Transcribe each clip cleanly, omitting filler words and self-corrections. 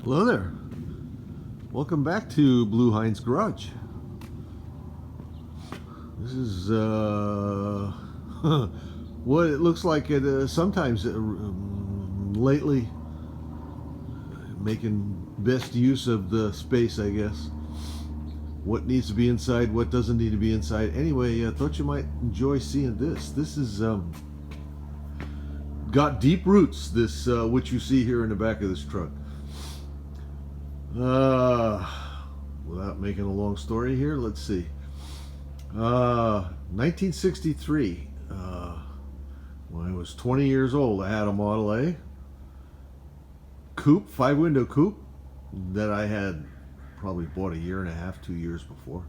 Hello there. Welcome back to Blue Heinz Garage. This is what it looks like sometimes lately, making best use of the space, I guess. What needs to be inside, what doesn't need to be inside. Anyway, I thought you might enjoy seeing this. This is got deep roots, this what you see here in the back of this truck. Uh, Without making a long story here, let's see. 1963. When I was 20 years old, I had a Model A coupe, 5-window coupe, that I had probably bought a year and a half, 2 years before.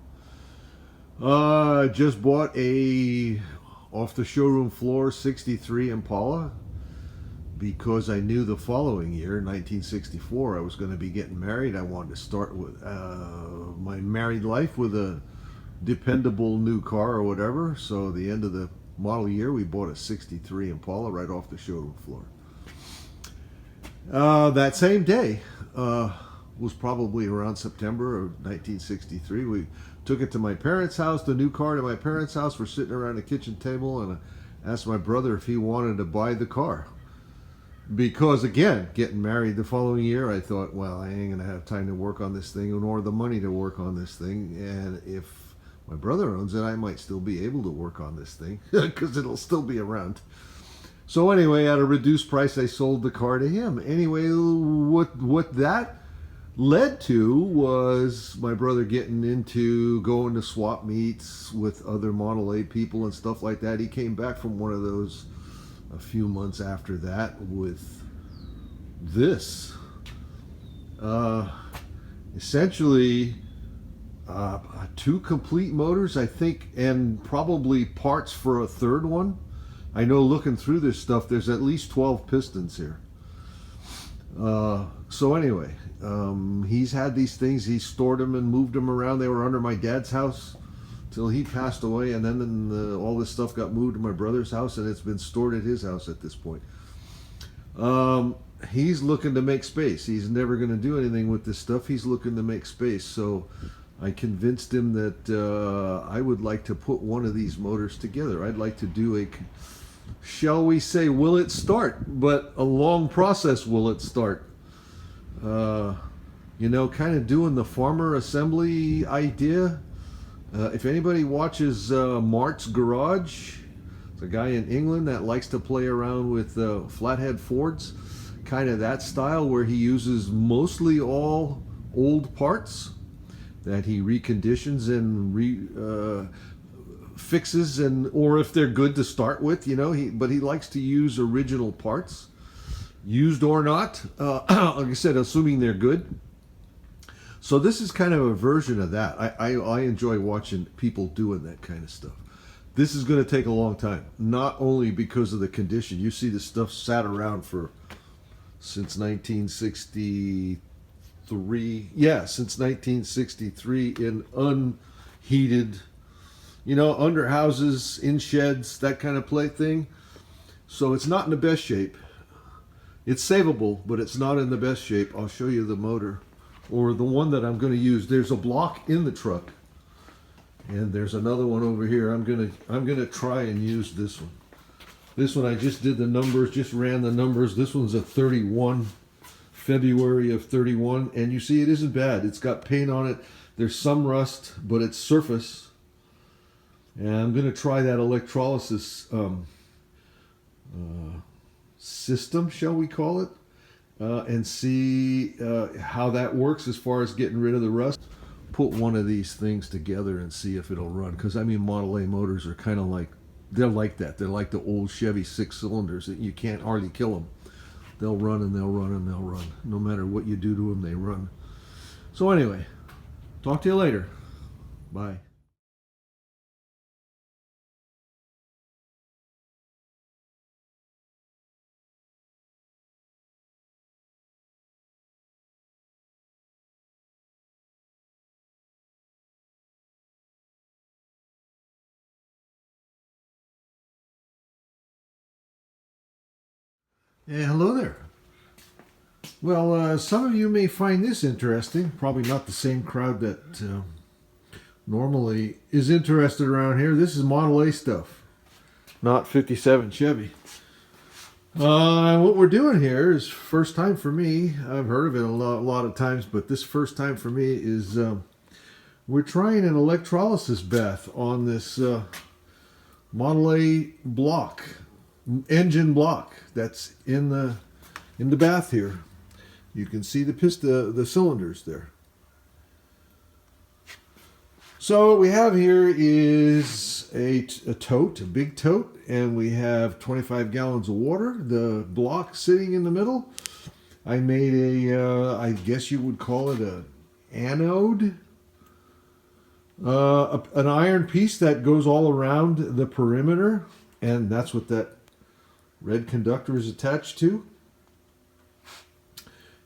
I just bought a off the showroom floor 63 Impala because I knew the following year, 1964, I was going to be getting married. I wanted to start with my married life with a dependable new car or whatever. So the end of the model year, we bought a 63 Impala right off the showroom floor. That same day was probably around September of 1963. We took it to my parents' house, the new car to my parents' house. We're sitting around the kitchen table, and I asked my brother if he wanted to buy the car. Because again, getting married the following year, I thought, well, I ain't gonna have time to work on this thing, nor the money to work on this thing. And if my brother owns it, I might still be able to work on this thing because it'll still be around. So anyway, at a reduced price, I sold the car to him. Anyway, what that led to was my brother getting into going to swap meets with other Model A people and stuff like that. He came back from one of those a few months after that with this. Essentially, two complete motors, I think, and probably parts for a third one. I know looking through this stuff, there's at least 12 pistons here. So anyway, he's had these things. He stored them and moved them around. They were under my dad's house till he passed away, and then all this stuff got moved to my brother's house, and it's been stored at his house at this point. He's looking to make space. He's never going to do anything with this stuff. He's looking to make space. So I convinced him that I would like to put one of these motors together. I'd like to do a, shall we say, will it start? But a long process, will it start? Kind of doing the farmer assembly idea. If anybody watches Mart's Garage, it's a guy in England that likes to play around with flathead Fords, kind of that style where he uses mostly all old parts that he reconditions and fixes, and or if they're good to start with, but he likes to use original parts, used or not. Like I said, assuming they're good. So this is kind of a version of that. I enjoy watching people doing that kind of stuff. This is going to take a long time, not only because of the condition. You see this stuff sat around since 1963. Yeah, since 1963 in unheated, under houses, in sheds, that kind of play thing. So it's not in the best shape. It's savable, but it's not in the best shape. I'll show you the motor, or the one that I'm going to use. There's a block in the truck, and there's another one over here. I'm gonna try and use this one. This one I just did the numbers, just ran the numbers. This one's a 31, February of 31, and you see it isn't bad. It's got paint on it. There's some rust, but it's surface. And I'm gonna try that electrolysis system, shall we call it? And see how that works as far as getting rid of the rust. Put one of these things together and see if it'll run. Because Model A motors are kind of like, they're like that. They're like the old Chevy 6-cylinders that you can't hardly kill them. They'll run and they'll run and they'll run. No matter what you do to them, they run. So anyway, talk to you later. Bye. Hey, hello there. Well, some of you may find this interesting. Probably not the same crowd that normally is interested around here. This is Model A stuff, not 57 Chevy. What we're doing here is first time for me. I've heard of it a lot of times, but this first time for me is we're trying an electrolysis bath on this Model A block, engine block that's in the bath here. You can see the cylinders there. So what we have here is a tote, a big tote, and we have 25 gallons of water. The block sitting in the middle. I made I guess you would call it an anode, an iron piece that goes all around the perimeter, and that's what that red conductor is attached to.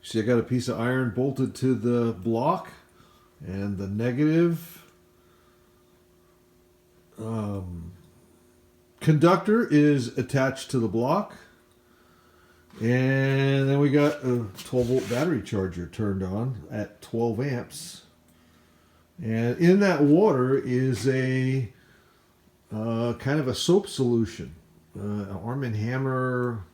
See, I got a piece of iron bolted to the block, and the negative conductor is attached to the block. And then we got a 12-volt battery charger turned on at 12 amps. And in that water is a kind of a soap solution. Arm & Hammer,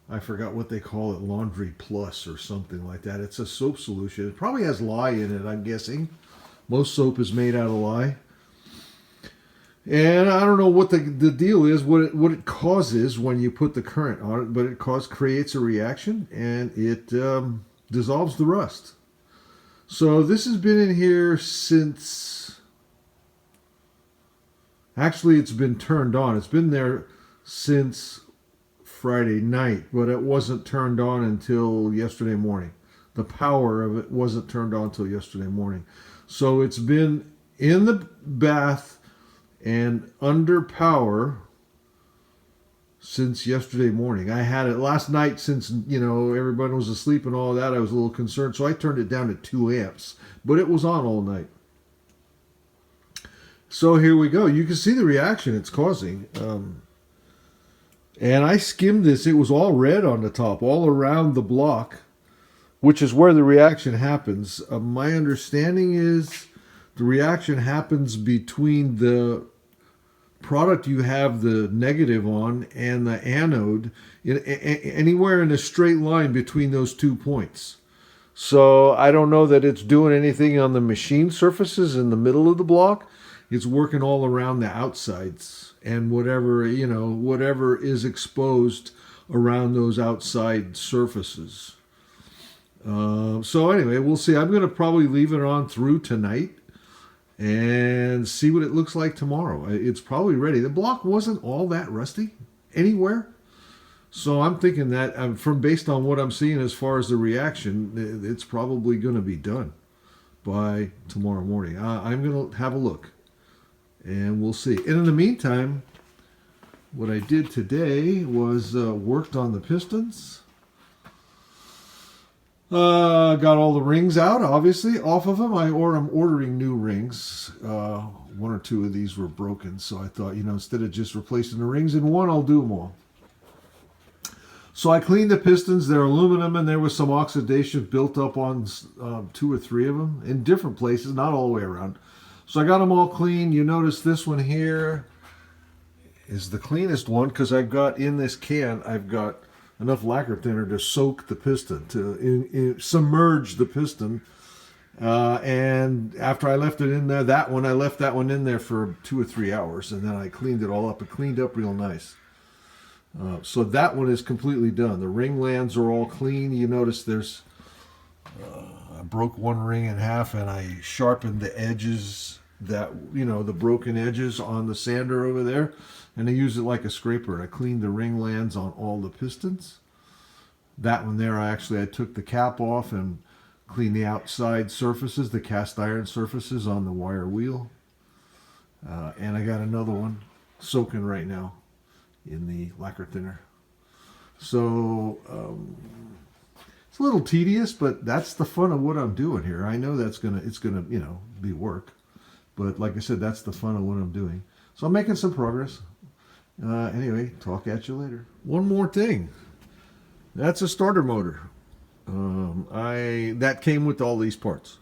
I forgot what they call it, Laundry Plus or something like that. It's a soap solution. It probably has lye in it, I'm guessing. Most soap is made out of lye. And I don't know what the deal is, what it causes when you put the current on it, but it creates a reaction, and it dissolves the rust. So this has been in here since, actually it's been turned on. It's been there since Friday night, but it wasn't turned on until yesterday morning. The power of it wasn't turned on until yesterday morning. So it's been in the bath and under power since yesterday morning. I had it last night since, everybody was asleep and all that. I was a little concerned, so I turned it down to 2 amps, but it was on all night. So here we go. You can see the reaction it's causing. And I skimmed this. It was all red on the top, all around the block, which is where the reaction happens. My understanding is the reaction happens between the product you have the negative on and the anode, anywhere in a straight line between those 2 points. So I don't know that it's doing anything on the machine surfaces in the middle of the block. It's working all around the outsides and whatever is exposed around those outside surfaces. So anyway, we'll see. I'm going to probably leave it on through tonight and see what it looks like tomorrow. It's probably ready. The block wasn't all that rusty anywhere. So I'm thinking that based on what I'm seeing as far as the reaction, it's probably going to be done by tomorrow morning. I'm going to have a look and we'll see. And in the meantime, what I did today was worked on the pistons. Got all the rings out, obviously, off of them. I'm ordering new rings. 1 or 2 of these were broken, so I thought, instead of just replacing the rings in one, I'll do them all. So I cleaned the pistons. They're aluminum, and there was some oxidation built up on 2 or 3 of them in different places, not all the way around. So I got them all clean. You notice this one here is the cleanest one because I've got in this can, I've got enough lacquer thinner to soak the piston, to submerge the piston. And after I left it in there, I left that one in there for 2 or 3 hours, and then I cleaned it all up. It cleaned up real nice. So that one is completely done. The ring lands are all clean. You notice I broke one ring in half, and I sharpened the edges, the broken edges on the sander over there, and I used it like a scraper, and I cleaned the ring lands on all the pistons. That one there, I took the cap off and cleaned the outside surfaces, the cast iron surfaces on the wire wheel. And I got another one soaking right now in the lacquer thinner. So it's a little tedious, but that's the fun of what I'm doing here. I know it's gonna be work, but like I said, that's the fun of what I'm doing. So I'm making some progress. Anyway, talk at you later. One more thing. That's a starter motor. That came with all these parts.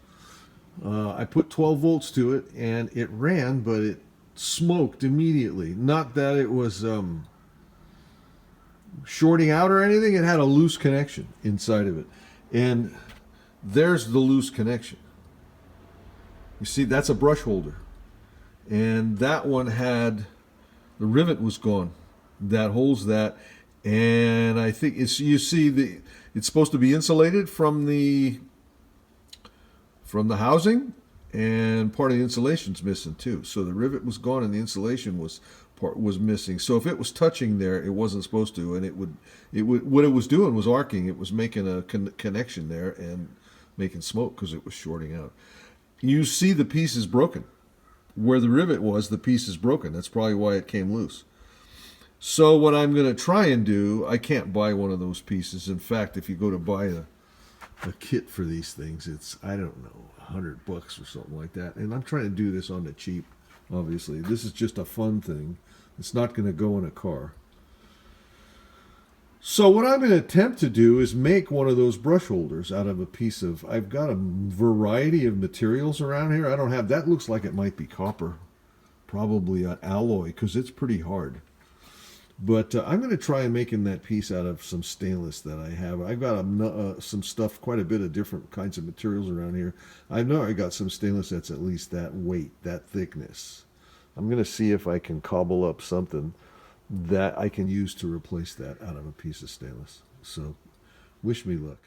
I put 12 volts to it, and it ran, but it smoked immediately. Not that it was shorting out or anything. It had a loose connection inside of it, and there's the loose connection. You see, that's a brush holder, and that one had the rivet was gone that holds that, and I think it's, you see, it's supposed to be insulated from the housing, and part of the insulation's missing too. So the rivet was gone and the insulation was missing. So if it was touching there, it wasn't supposed to, and it would what it was doing was arcing. It was making a connection there and making smoke because it was shorting out. You see the piece is broken. Where the rivet was, the piece is broken. That's probably why it came loose. So what I'm going to try and do, I can't buy one of those pieces. In fact, if you go to buy a kit for these things, it's, I don't know, $100 or something like that. And I'm trying to do this on the cheap, obviously. This is just a fun thing. It's not going to go in a car. So what I'm going to attempt to do is make one of those brush holders out of a piece of, I've got a variety of materials around here. I don't have, that looks like it might be copper, probably an alloy, because it's pretty hard. But I'm going to try and making that piece out of some stainless that I have. I've got some stuff, quite a bit of different kinds of materials around here. I know I got some stainless that's at least that weight, that thickness. I'm going to see if I can cobble up something that I can use to replace that out of a piece of stainless. So wish me luck.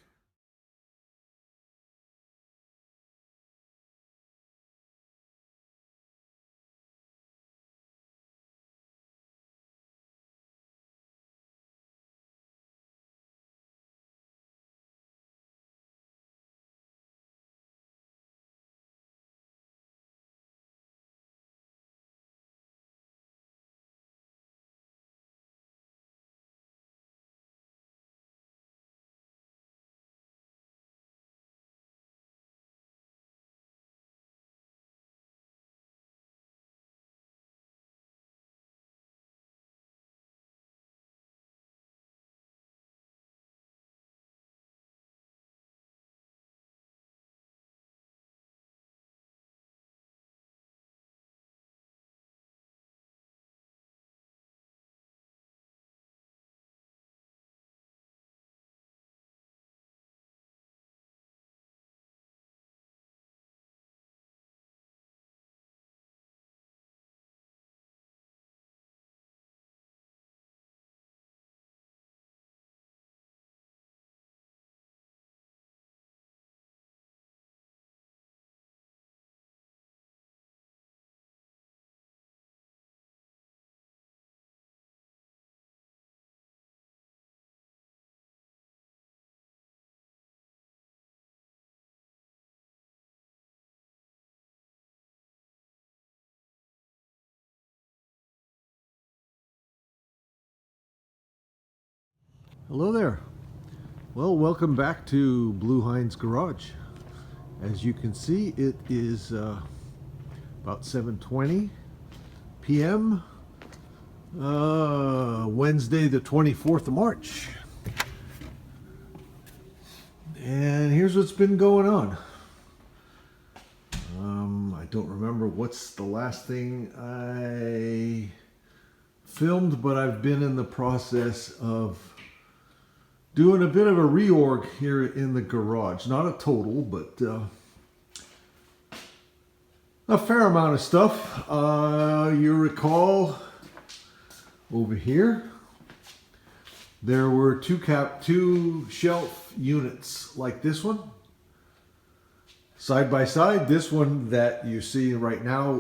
Hello there. Well, welcome back to Blue Hind's Garage. As you can see, it is about 7:20 p.m. Wednesday the 24th of March. And here's what's been going on. I don't remember what's the last thing I filmed, but I've been in the process of doing a bit of a reorg here in the garage. Not a total, but a fair amount of stuff. You recall over here, there were two shelf units like this one, side by side. This one that you see right now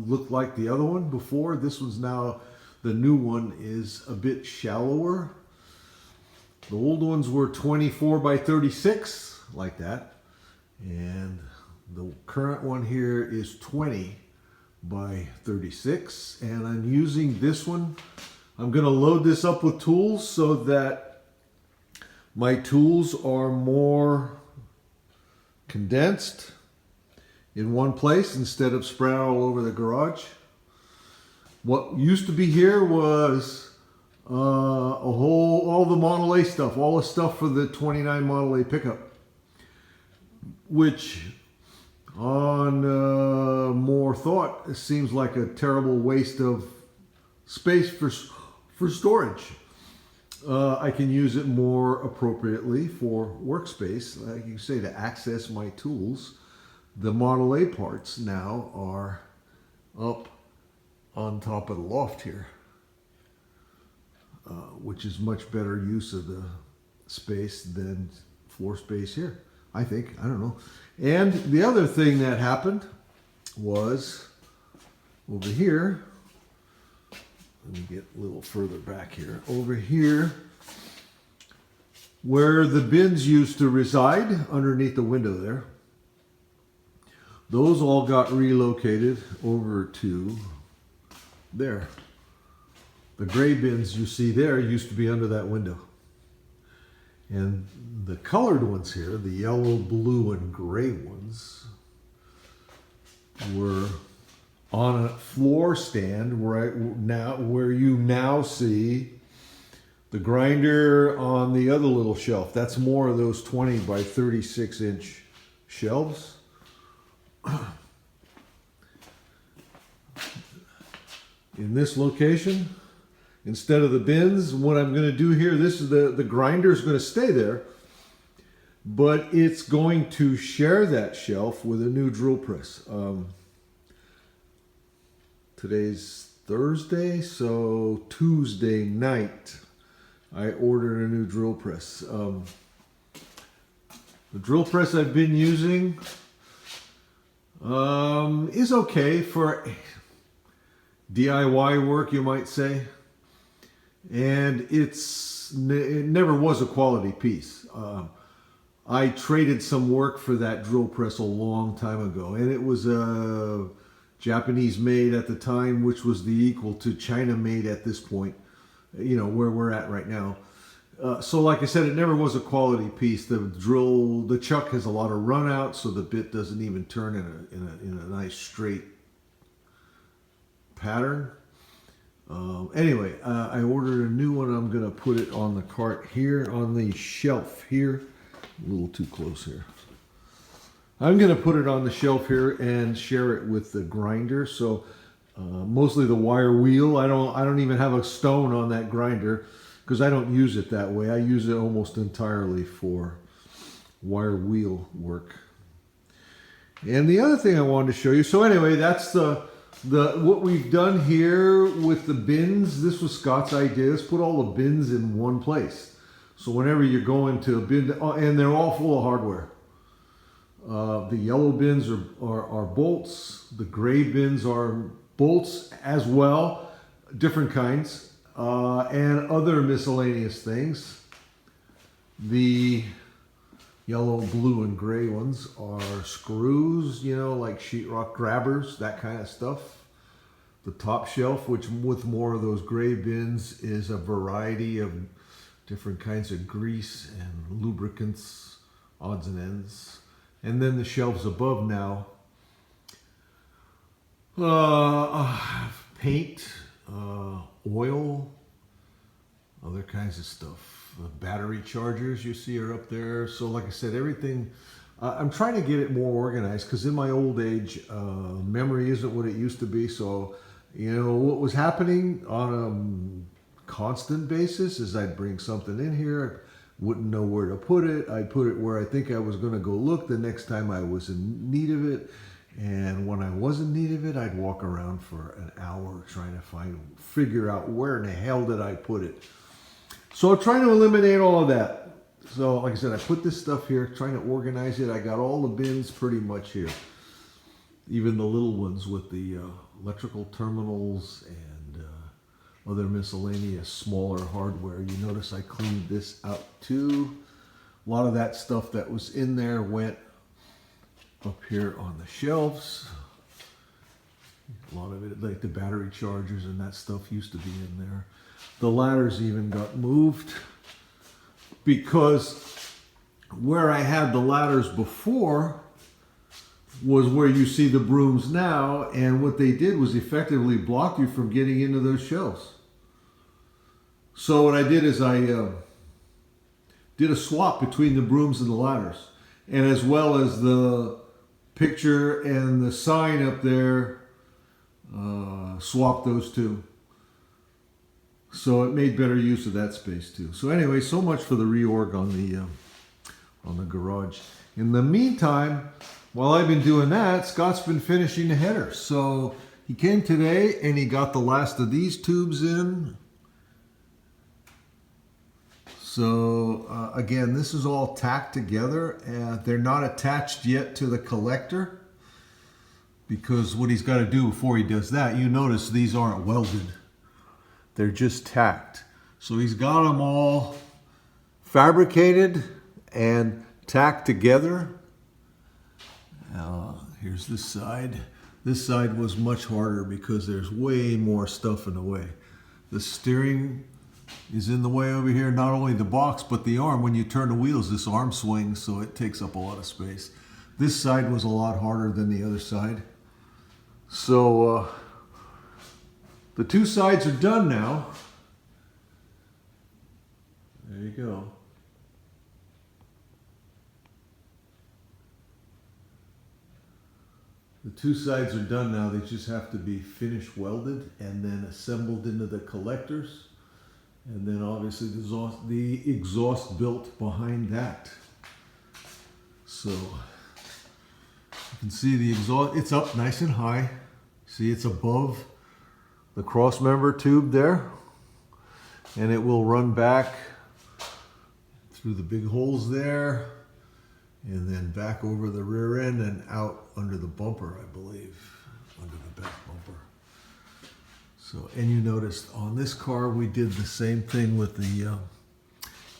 looked like the other one before. This one's now, the new one is a bit shallower. The old ones were 24 by 36, like that. And the current one here is 20 by 36. And I'm using this one. I'm going to load this up with tools so that my tools are more condensed in one place instead of spread all over the garage. What used to be here was all the Model A stuff, all the stuff for the 29 Model A pickup, which on more thought seems like a terrible waste of space for storage. I can use it more appropriately for workspace, like you say, to access my tools. The Model A parts now are up on top of the loft here, which is much better use of the space than floor space here, I think. I don't know. And the other thing that happened was over here. Let me get a little further back here. Over here, where the bins used to reside, underneath the window there, those all got relocated over to there. The gray bins you see there used to be under that window. And the colored ones here, the yellow, blue, and gray ones, were on a floor stand where you now see the grinder on the other little shelf. That's more of those 20 by 36 inch shelves. In this location, instead of the bins, what I'm going to do here, this is the grinder is going to stay there, but it's going to share that shelf with a new drill press. Today's Thursday, so Tuesday night, I ordered a new drill press. The drill press I've been using is okay for DIY work, you might say. And it never was a quality piece. I traded some work for that drill press a long time ago, and it was Japanese made at the time, which was the equal to China made at this point, you know, where we're at right now. So like I said, it never was a quality piece. The chuck has a lot of run out, so the bit doesn't even turn in a nice straight pattern. Anyway, I ordered a new one. I'm going to put it on the cart here, on the shelf here. A little too close here. I'm going to put it on the shelf here and share it with the grinder. So mostly the wire wheel. I don't even have a stone on that grinder because I don't use it that way. I use it almost entirely for wire wheel work. And the other thing I wanted to show you. So anyway, that's what we've done here with the bins. This was Scott's idea. Let's put all the bins in one place. So whenever you're going to a bin, and they're all full of hardware. The yellow bins are bolts. The gray bins are bolts as well, different kinds, and other miscellaneous things. The yellow, blue, and gray ones are screws, you know, like sheetrock grabbers, that kind of stuff. The top shelf, which with more of those gray bins, is a variety of different kinds of grease and lubricants, odds and ends. And then the shelves above now, paint, oil, other kinds of stuff. The battery chargers you see are up there. So like I said, everything, I'm trying to get it more organized because in my old age, memory isn't what it used to be. So, you know, what was happening on a constant basis is I'd bring something in here, wouldn't know where to put it. I'd put it where I think I was going to go look the next time I was in need of it. And when I was in need of it, I'd walk around for an hour trying to figure out where in the hell did I put it. So I'm trying to eliminate all of that. So like I said, I put this stuff here, trying to organize it. I got all the bins pretty much here. Even the little ones with the electrical terminals and other miscellaneous smaller hardware. You notice I cleaned this out too. A lot of that stuff that was in there went up here on the shelves. A lot of it, like the battery chargers and that stuff, used to be in there. The ladders even got moved because where I had the ladders before was where you see the brooms now, and what they did was effectively block you from getting into those shelves. So what I did is I did a swap between the brooms and the ladders, and as well as the picture and the sign up there, swapped those two. So it made better use of that space too. So anyway, so much for the reorg on the garage. In the meantime, while I've been doing that, Scott's been finishing the headers. So he came today and he got the last of these tubes in. So again, this is all tacked together. They're not attached yet to the collector, because what he's got to do before he does that, you notice these aren't welded. They're just tacked. So he's got them all fabricated and tacked together. Here's this side. This side was much harder because there's way more stuff in the way. The steering is in the way over here. Not only the box, but the arm. When you turn the wheels, this arm swings, so it takes up a lot of space. This side was a lot harder than the other side. So the two sides are done now. There you go. The two sides are done now. They just have to be finish welded and then assembled into the collectors. And then obviously the exhaust built behind that. So you can see the exhaust, it's up nice and high. See, it's above the cross member tube there. And it will run back through the big holes there, and then back over the rear end and out under the bumper, I believe, under the back bumper. So, and you noticed on this car, we did the same thing with the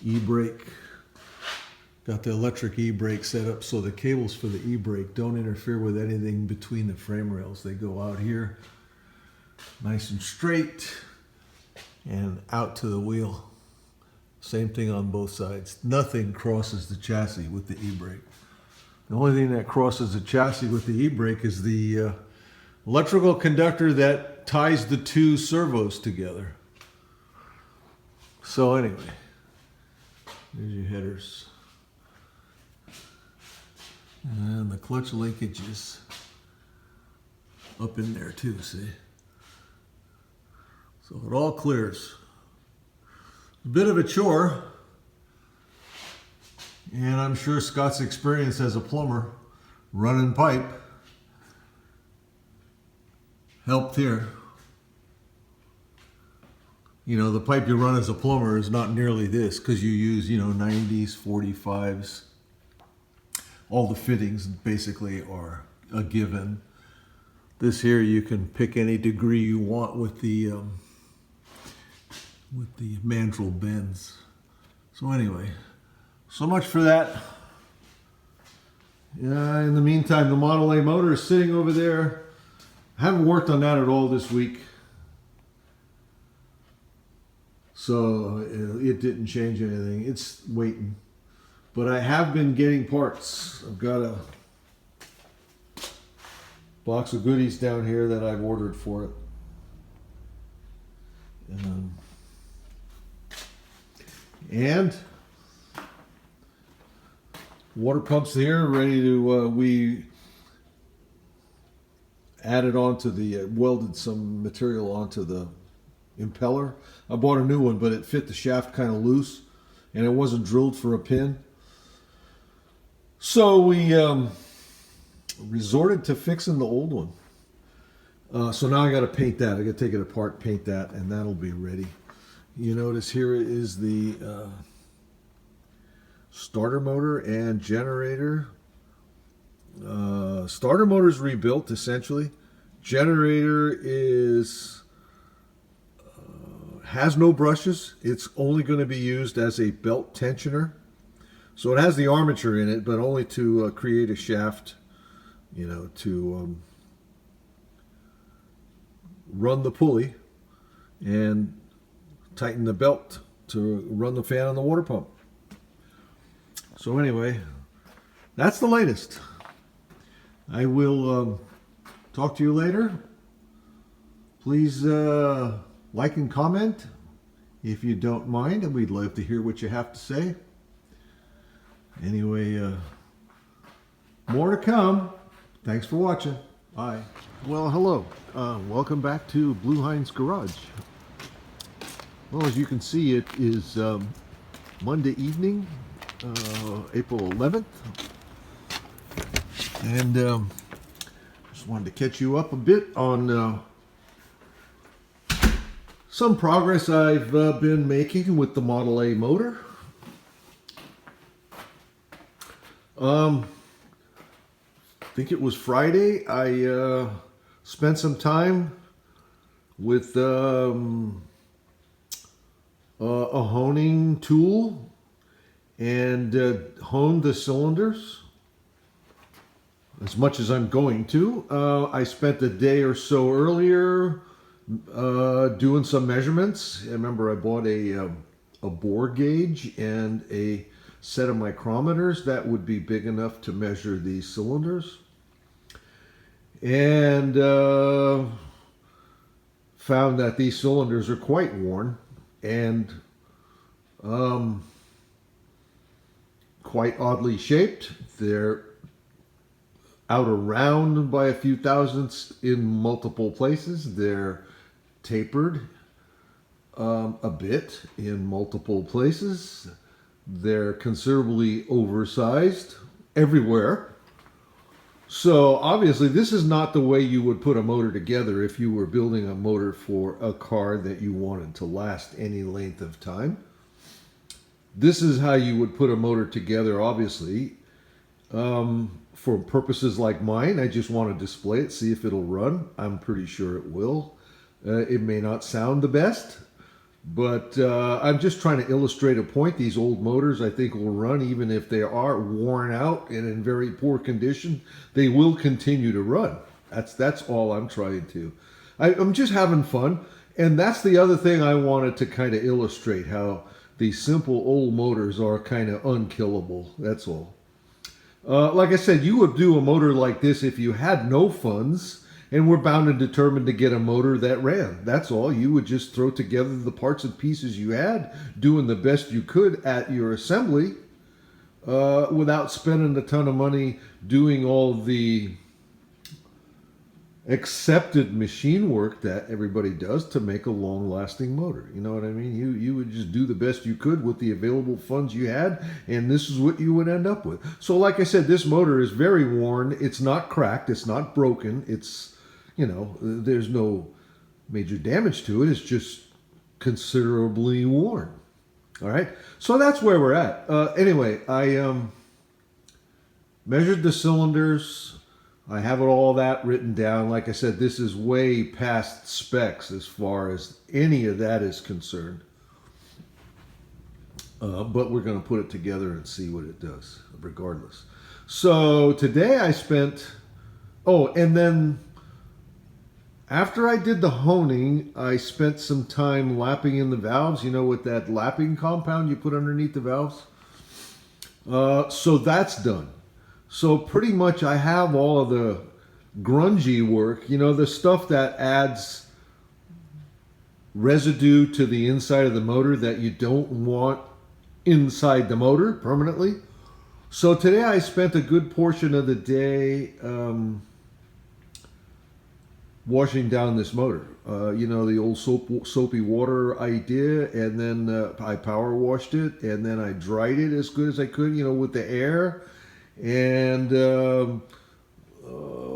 e-brake. Got the electric e-brake set up so the cables for the e-brake don't interfere with anything between the frame rails. They go out here, nice and straight, and out to the wheel. Same thing on both sides. Nothing crosses the chassis with the e-brake. The only thing that crosses the chassis with the e-brake is the electrical conductor that ties the two servos together. So anyway, there's your headers. And the clutch linkage is up in there too, see? So it all clears. A bit of a chore, and I'm sure Scott's experience as a plumber running pipe helped here. You know, the pipe you run as a plumber is not nearly this because you use, 90s, 45s. All the fittings basically are a given. This here you can pick any degree you want with the mandrel bends. So anyway, so much for that. Yeah, in the meantime, the Model A motor is sitting over there. I haven't worked on that at all this week. So it didn't change anything. It's waiting. But I have been getting parts. I've got a box of goodies down here that I've ordered for it. And water pumps here, ready to, we added onto the, welded some material onto the impeller. I bought a new one, but it fit the shaft kind of loose and it wasn't drilled for a pin. So we resorted to fixing the old one. So now I got to paint that. I got to take it apart, paint that, and that'll be ready. You notice here is the starter motor and generator. Starter motor is rebuilt essentially. Generator is has no brushes. It's only going to be used as a belt tensioner. So it has the armature in it, but only to create a shaft, to run the pulley and tighten the belt to run the fan on the water pump. So anyway, that's the latest. I will talk to you later. Please like and comment if you don't mind, we'd love to hear what you have to say. Anyway, more to come. Thanks for watching. Bye. Well, hello. Welcome back to Blue Hind's Garage. Well, as you can see, it is Monday evening, April 11th. And just wanted to catch you up a bit on some progress I've been making with the Model A motor. I think it was Friday. I spent some time with a honing tool and honed the cylinders as much as I'm going to. I spent a day or so earlier doing some measurements. I remember I bought a bore gauge and a set of micrometers that would be big enough to measure these cylinders, and found that these cylinders are quite worn and quite oddly shaped. They're out around by a few thousandths in multiple places. They're tapered a bit in multiple places. They're considerably oversized everywhere. So obviously this is not the way you would put a motor together if you were building a motor for a car that you wanted to last any length of time. This is how you would put a motor together, obviously. For purposes like mine, I just want to display it, see if it'll run. I'm pretty sure it will. It may not sound the best, but I'm just trying to illustrate a point. These old motors, I think, will run even if they are worn out and in very poor condition. They will continue to run. That's all I'm trying to. I'm just having fun. And that's the other thing I wanted to kind of illustrate, how these simple old motors are kind of unkillable. That's all. Like I said, you would do a motor like this if you had no funds and were bound and determined to get a motor that ran. That's all. You would just throw together the parts and pieces you had, doing the best you could at your assembly, without spending a ton of money doing all the accepted machine work that everybody does to make a long-lasting motor. You know what I mean? You would just do the best you could with the available funds you had, and this is what you would end up with. So like I said, this motor is very worn. It's not cracked. It's not broken. It's, you know, there's no major damage to it. It's just considerably worn. All right? So that's where we're at. Anyway, I measured the cylinders. I have all that written down. Like I said, this is way past specs as far as any of that is concerned. But we're going to put it together and see what it does, regardless. So today I spent... Oh, and then after I did the honing, I spent some time lapping in the valves. You know, with that lapping compound you put underneath the valves. So that's done. So pretty much I have all of the grungy work, you know, the stuff that adds residue to the inside of the motor that you don't want inside the motor permanently. So today I spent a good portion of the day washing down this motor. You know, the old soapy water idea, and then I power washed it, and then I dried it as good as I could, you know, with the air. And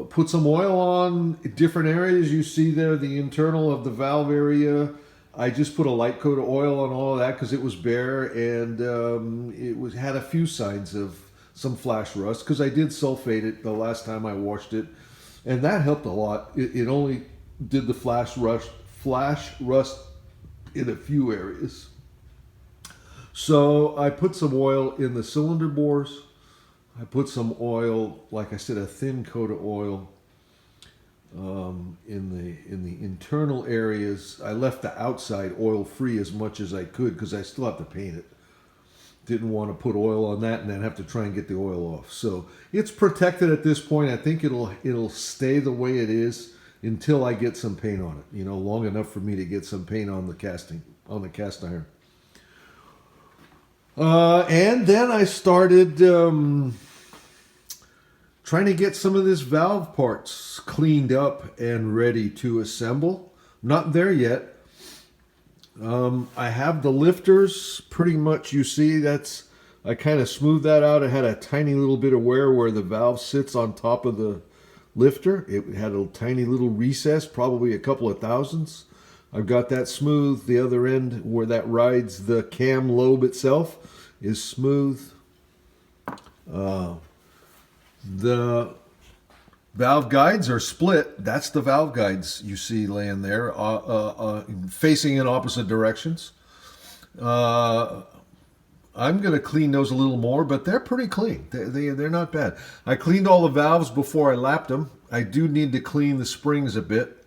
put some oil on different areas. You see there the internal of the valve area. I just put a light coat of oil on all of that because it was bare, and it had a few signs of some flash rust because I did sulfate it the last time I washed it, and that helped a lot. It only did the flash rust in a few areas. So I put some oil in the cylinder bores. I put some oil, like I said, a thin coat of oil in the internal areas. I left the outside oil free as much as I could because I still have to paint it. Didn't want to put oil on that and then have to try and get the oil off. So it's protected at this point. I think it'll stay the way it is until I get some paint on it. You know, long enough for me to get some paint on the casting. on the cast iron. And then I started trying to get some of this valve parts cleaned up and ready to assemble. Not there yet. I have the lifters pretty much. You see, I kind of smoothed that out. It had a tiny little bit of wear where the valve sits on top of the lifter. It had a tiny little recess, probably a couple of thousandths. I've got that smooth. The other end where that rides the cam lobe itself is smooth. The valve guides are split. That's the valve guides you see laying there, facing in opposite directions. I'm going to clean those a little more, but they're pretty clean. They're not bad. I cleaned all the valves before I lapped them. I do need to clean the springs a bit.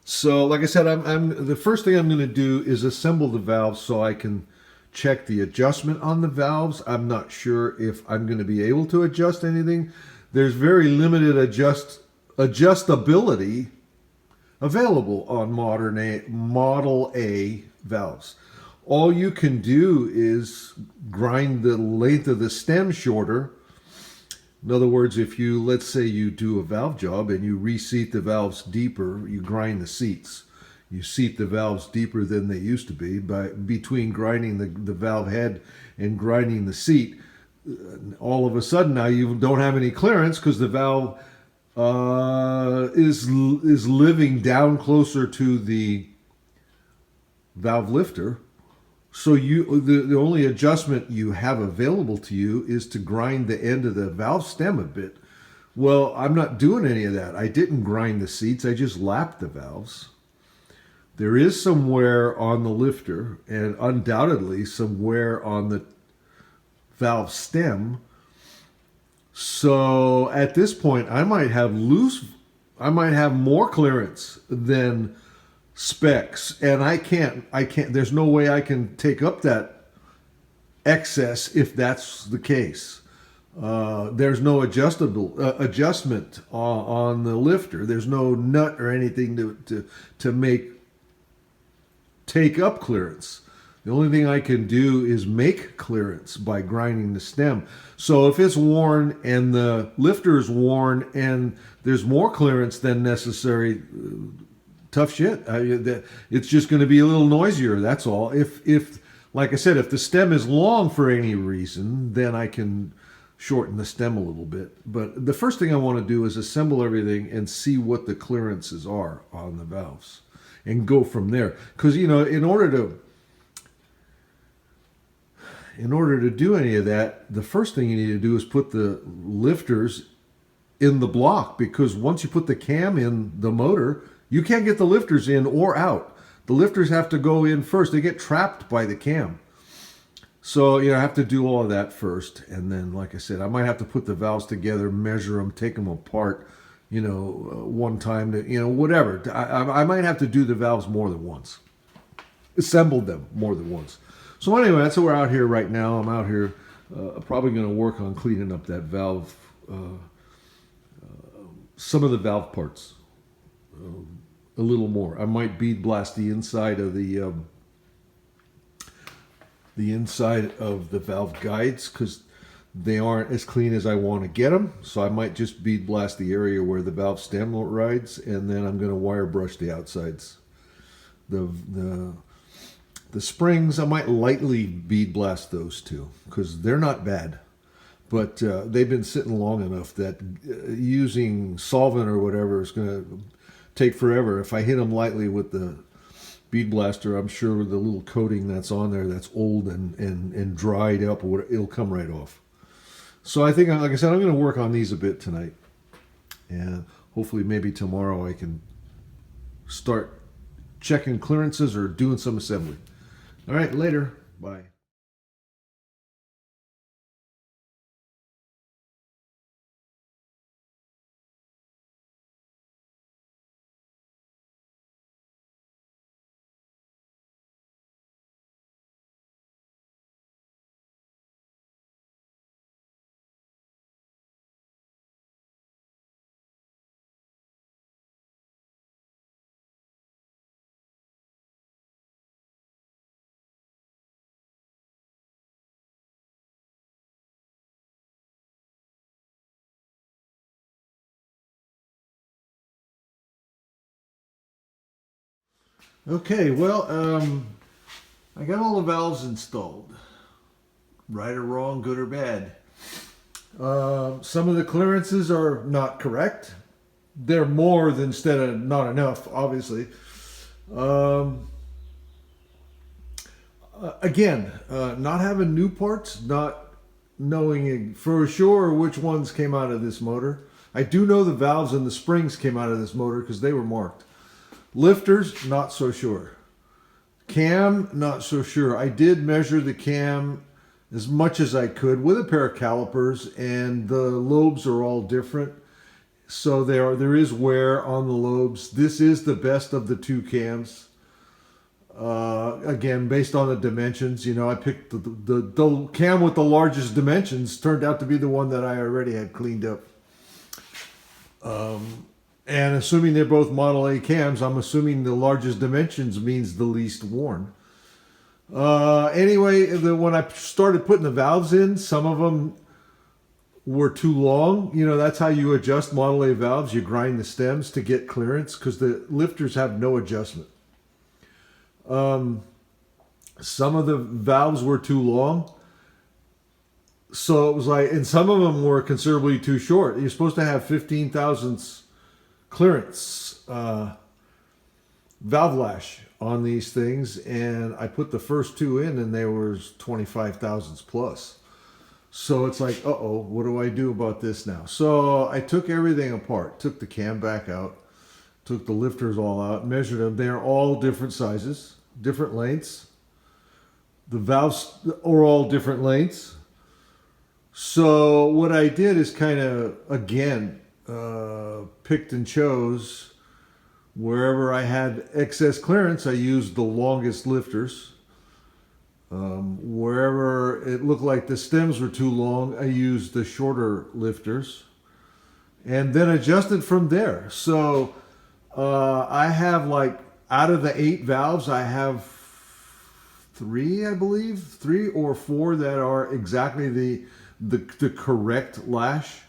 So, like I said, the first thing I'm going to do is assemble the valves so I can check the adjustment on the valves. I'm not sure if I'm going to be able to adjust anything. There's very limited adjustability available on Model A valves. All you can do is grind the length of the stem shorter. In other words, if let's say you do a valve job and you reseat the valves deeper, you grind the seats. You seat the valves deeper than they used to be between grinding the valve head and grinding the seat. All of a sudden now you don't have any clearance because the valve is living down closer to the valve lifter. So the only adjustment you have available to you is to grind the end of the valve stem a bit. Well, I'm not doing any of that. I didn't grind the seats. I just lapped the valves. There is some wear on the lifter and undoubtedly some wear on the valve stem. So at this point, I might have more clearance than specs, and I can't, there's no way I can take up that excess if that's the case. There's no adjustment on the lifter. There's no nut or anything to take up clearance. The only thing I can do is make clearance by grinding the stem. So if it's worn and the lifter is worn and there's more clearance than necessary, tough shit. It's just going to be a little noisier. That's all. If like I said, if the stem is long for any reason, then I can shorten the stem a little bit. But the first thing I want to do is assemble everything and see what the clearances are on the valves and go from there. Because, in order to do any of that, the first thing you need to do is put the lifters in the block, because once you put the cam in the motor, you can't get the lifters in or out. The lifters have to go in first. They get trapped by the cam. So, I have to do all of that first. And then, like I said, I might have to put the valves together, measure them, take them apart, one time, whatever. I might have to do the valves more than once. Assemble them more than once. So anyway, that's what we're out here right now. I'm out here probably going to work on cleaning up that valve, some of the valve parts a little more. I might bead blast the inside of the valve guides because they aren't as clean as I want to get them. So I might just bead blast the area where the valve stem rides, and then I'm going to wire brush the outsides. The springs, I might lightly bead blast those too, because they're not bad. But they've been sitting long enough that using solvent or whatever is going to take forever. If I hit them lightly with the bead blaster, I'm sure the little coating that's on there that's old and dried up, it'll come right off. So I think, like I said, I'm going to work on these a bit tonight. And hopefully maybe tomorrow I can start checking clearances or doing some assembly. All right, later. Bye. Okay, well, I got all the valves installed. Right or wrong, good or bad. Some of the clearances are not correct. They're more than instead of not enough, obviously. Um, not having new parts, not knowing for sure which ones came out of this motor. I do know the valves and the springs came out of this motor because they were marked. Lifters, not so sure. Cam, not so sure. I did measure the cam as much as I could with a pair of calipers, and the lobes are all different. So there is wear on the lobes. This is the best of the two cams. Again, based on the dimensions, I picked the cam with the largest dimensions. Turned out to be the one that I already had cleaned up. And assuming they're both Model A cams, I'm assuming the largest dimensions means the least worn. Anyway, when I started putting the valves in, some of them were too long. That's how you adjust Model A valves. You grind the stems to get clearance because the lifters have no adjustment. Some of the valves were too long. So it was like, and some of them were considerably too short. You're supposed to have 15 thousandths clearance valve lash on these things, and I put the first two in and they were 25 thousandths plus. So it's like, uh-oh, what do I do about this now? So I took everything apart, took the cam back out, took the lifters all out, measured them. They're all different sizes, different lengths. The valves are all different lengths. So what I did is kind of, again, picked and chose. Wherever I had excess clearance, I used the longest lifters. Wherever it looked like the stems were too long, I used the shorter lifters. And then adjusted from there. So I have out of the 8 valves, I have 3, I believe, 3 or 4 that are exactly the correct lash.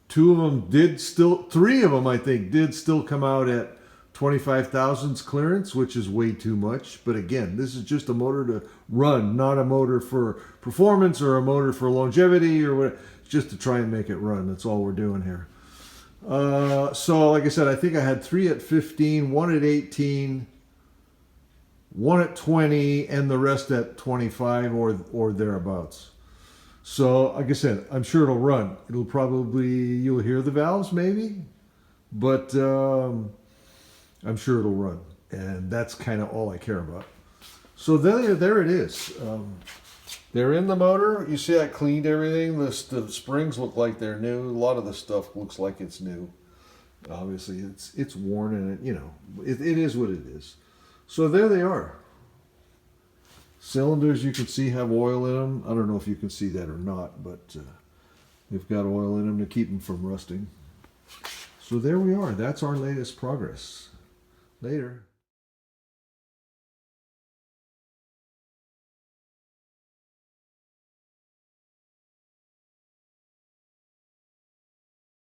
2 of them did still, 3 of them I think did still come out at 25 thousandths clearance, which is way too much. But again, this is just a motor to run, not a motor for performance or a motor for longevity or what. Just to try and make it run. That's all we're doing here. So like I said, I think I had 3 at 15, 1 at 18, 1 at 20, and the rest at 25 or thereabouts. So like I said, I'm sure it'll run. It'll probably, you'll hear the valves maybe, but I'm sure it'll run. And that's kind of all I care about. So there it is. They're in the motor. You see I cleaned everything. The springs look like they're new. A lot of the stuff looks like it's new. Obviously, it's worn and it is what it is. So there they are. Cylinders, you can see, have oil in them. I don't know if you can see that or not, but they've got oil in them to keep them from rusting. So there we are. That's our latest progress. Later.